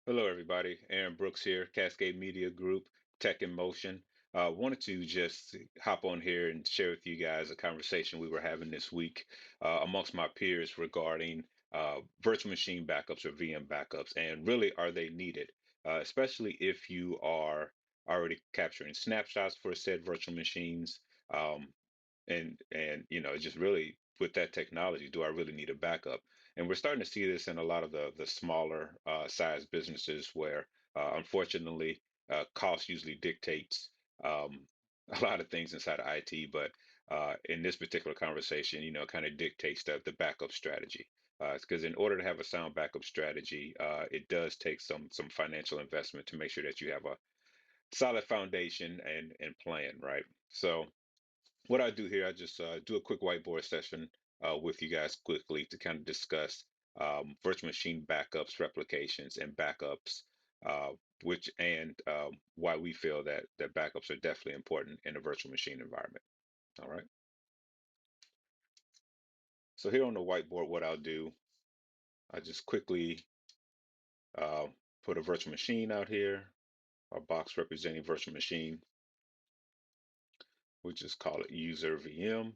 Hello, everybody. Aaron Brooks here, Cascade Media Group, Tech in Motion. Wanted to just hop on here and share with you guys a conversation we were having this week amongst my peers regarding virtual machine backups or VM backups, and really are they needed, especially if you are already capturing snapshots for said virtual machines, um, and just really with that technology, do I really need a backup? And we're starting to see this in a lot of the smaller size businesses where unfortunately cost usually dictates um, a lot of things inside of IT, but in this particular conversation, kind of dictates the backup strategy. Because in order to have a sound backup strategy, it does take some financial investment to make sure that you have a solid foundation and plan, right? So what I do here, I just do a quick whiteboard session with you guys quickly to kind of discuss virtual machine backups, replications, and backups, uh, which and why we feel that backups are definitely important in a virtual machine environment. All right. So here on the whiteboard, what I'll do, I just quickly uh, put a virtual machine out here, a box representing virtual machine. We just call it user VM.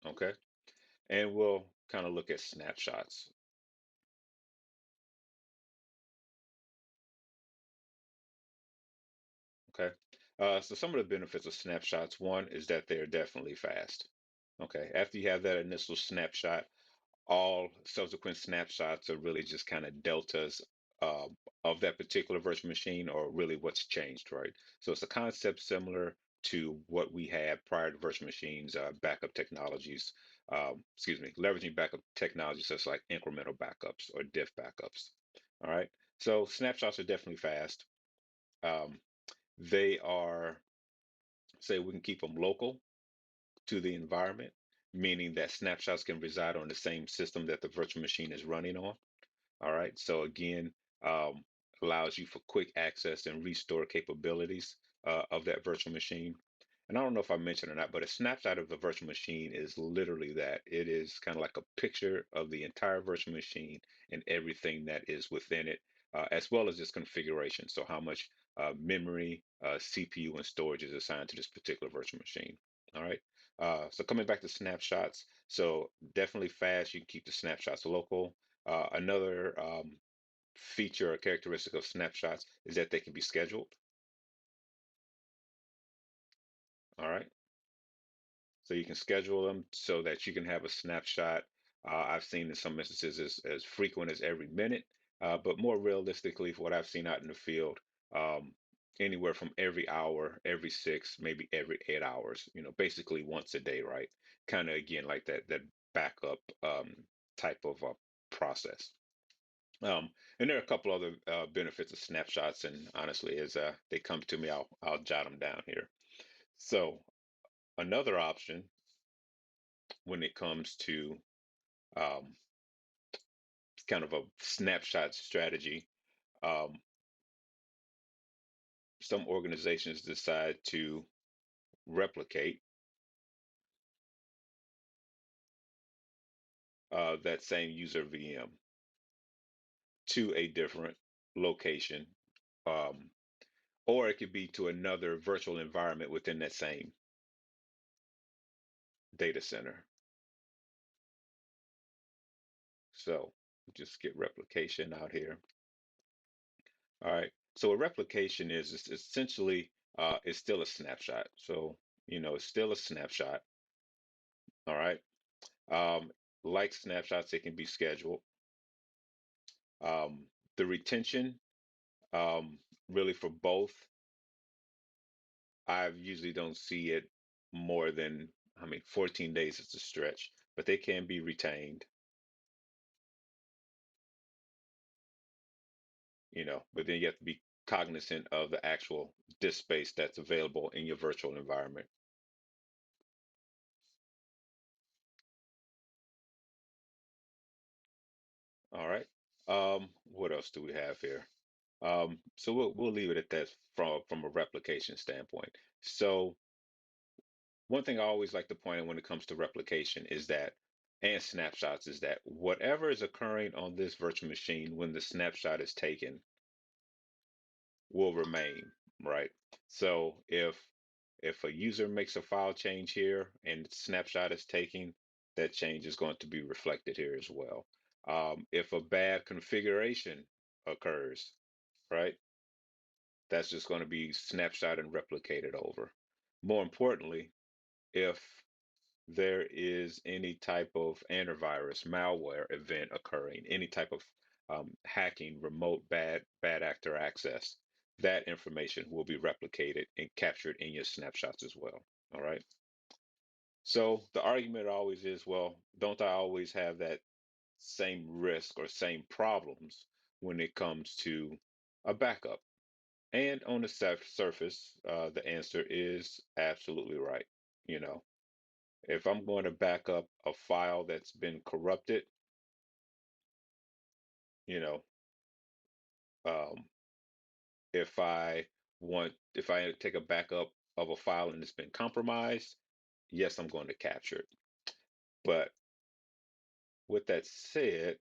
Okay. And we'll kind of look at snapshots. Okay. So some of the benefits of snapshots, one is that they're definitely fast. Okay. After you have that initial snapshot, all subsequent snapshots are really just kind of deltas uh, of that particular virtual machine or really what's changed, right? So it's a concept similar to what we had prior to virtual machines, backup technologies, leveraging backup technologies such like incremental backups or diff backups. All right. So snapshots are definitely fast. Um, they are, say, we can keep them local to the environment, meaning that snapshots can reside on the same system that the virtual machine is running on. All right. So again, um, allows you for quick access and restore capabilities of that virtual machine. And I don't know if I mentioned or not, but a snapshot of the virtual machine is literally that. It is kind of like a picture of the entire virtual machine and everything that is within it, as well as its configuration. So how much memory, CPU, and storage is assigned to this particular virtual machine. All right. So coming back to snapshots, so definitely fast. You can keep the snapshots local. Another feature or characteristic of snapshots is that they can be scheduled. All right. So you can schedule them so that you can have a snapshot. I've seen in some instances as frequent as every minute, but more realistically, for what I've seen out in the field, um, anywhere from every hour, every six, maybe every 8 hours. Basically once a day, right? Kind of again like that backup type of process. And there are a couple other benefits of snapshots, and honestly, as they come to me, I'll jot them down here. So another option when it comes to um, kind of a snapshot strategy, um, some organizations decide to replicate that same user VM to a different location, um, or it could be to another virtual environment within that same data center. So just get replication out here. All right. So a replication is it's essentially it's still a snapshot. So it's still a snapshot. All right. Um, like snapshots, it can be scheduled. The retention, really for both, I usually don't see it more than, I mean, 14 days is a stretch, but they can be retained, but then you have to be cognizant of the actual disk space that's available in your virtual environment. All right. What else do we have here? So we'll leave it at that from a replication standpoint. So one thing I always like to point out when it comes to replication is that and snapshots is that whatever is occurring on this virtual machine when the snapshot is taken will remain, right? So if a user makes a file change here and snapshot is taken, that change is going to be reflected here as well. If a bad configuration occurs, right, that's just going to be snapshot and replicated over. More importantly, if there is any type of antivirus, malware event occurring, any type of hacking, remote bad actor access, that information will be replicated and captured in your snapshots as well. All right. So the argument always is, well, don't I always have that same risk or same problems when it comes to a backup? And on the surface, the answer is absolutely right. You know, if I'm going to back up a file that's been corrupted, you know, um, if I take a backup of a file and it's been compromised, yes, I'm going to capture it. But with that said,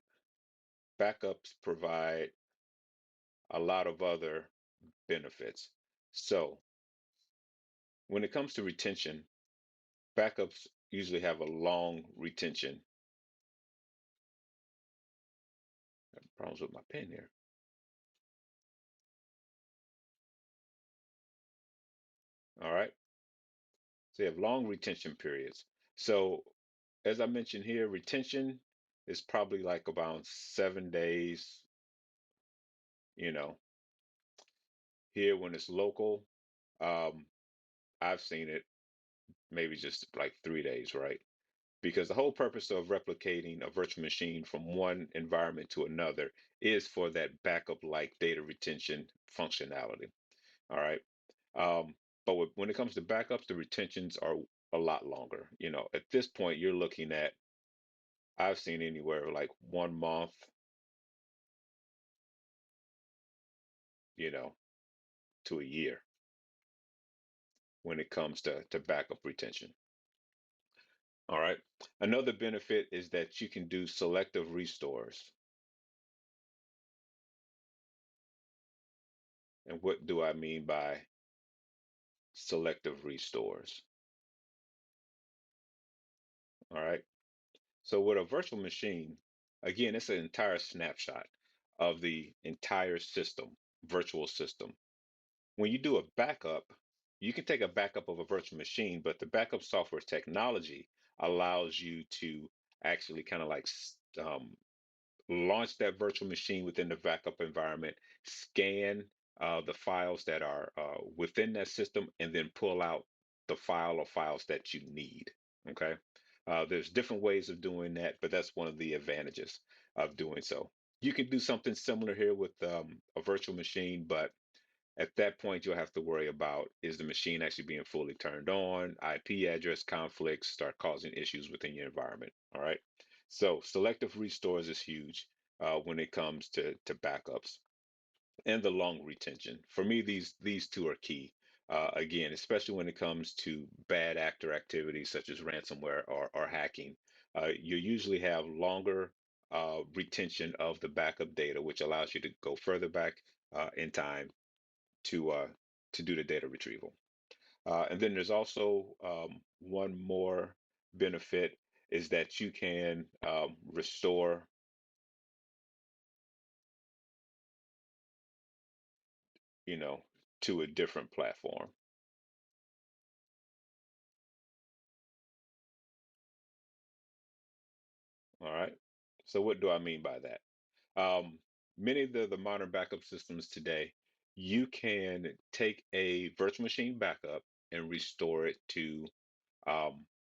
backups provide a lot of other benefits. So when it comes to retention, backups usually have a long retention. Problems with my pen here. All right. So you have long retention periods. So as I mentioned here, retention is probably like about 7 days, you know, here when it's local. Um, I've seen it maybe just like 3 days, right? Because the whole purpose of replicating a virtual machine from one environment to another is for that backup like data retention functionality. All right. Um, but when it comes to backups, the retentions are a lot longer. You know, at this point, you're looking at, I've seen anywhere like 1 month, you know, to a year when it comes to backup retention. All right. Another benefit is that you can do selective restores. And what do I mean by selective restores? All right. So with a virtual machine, again, it's an entire snapshot of the entire system, virtual system. When you do a backup, you can take a backup of a virtual machine, but the backup software technology allows you to actually kind of like launch that virtual machine within the backup environment, scan the files that are within that system, and then pull out the file or files that you need. Okay. There's different ways of doing that, but that's one of the advantages of doing so. You can do something similar here with a virtual machine, but at that point, you'll have to worry about, is the machine actually being fully turned on? IP address conflicts start causing issues within your environment. All right. So selective restores is huge when it comes to backups and the long retention. For me, these two are key. Again, especially when it comes to bad actor activities such as ransomware or hacking, you usually have longer retention of the backup data, which allows you to go further back in time to uh, to do the data retrieval. And then there's also one more benefit is that you can restore, you know, to a different platform. All right. So what do I mean by that? Many of the modern backup systems today, you can take a virtual machine backup and restore it to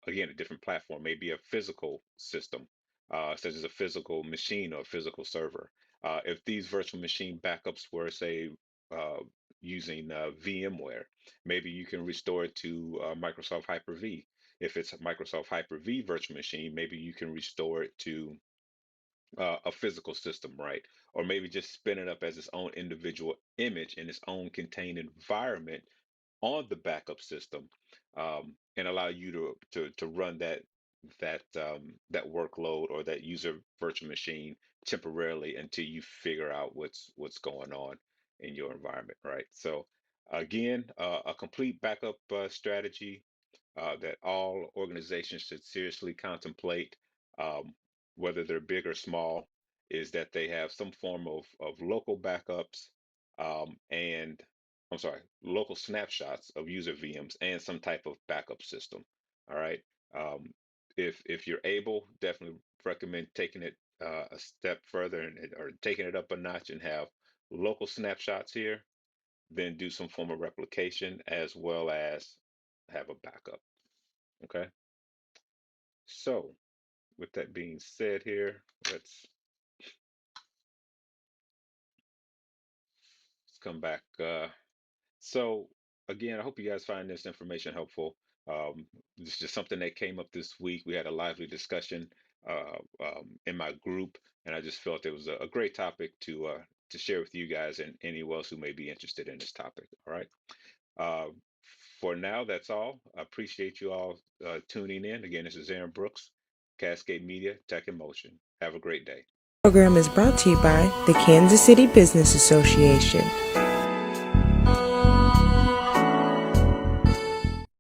again, a different platform, maybe a physical system, such as a physical machine or a physical server. If these virtual machine backups were, say, uh, using VMware, maybe you can restore it to Microsoft Hyper-V. If it's a Microsoft Hyper-V virtual machine, maybe you can restore it to a physical system, right? Or maybe just spin it up as its own individual image in its own contained environment on the backup system, and allow you to run that that workload or that user virtual machine temporarily until you figure out what's going on in your environment, right? So again, a complete backup strategy that all organizations should seriously contemplate, um, whether they're big or small, is that they have some form of local backups, and I'm sorry, local snapshots of user VMs and some type of backup system. All right. Um, if you're able, definitely recommend taking it a step further or taking it up a notch and have local snapshots here, then do some form of replication as well as have a backup. Okay. So with that being said here, let's come back. So again, I hope you guys find this information helpful. This is just something that came up this week. We had a lively discussion in my group, and I just felt it was a great topic to share with you guys and anyone else who may be interested in this topic. All right. Uh, for now, that's all. I appreciate you all tuning in. Again, this is Aaron Brooks, Cascade Media, Tech in Motion. Have a great day. Program is brought to you by the Kansas City Business Association.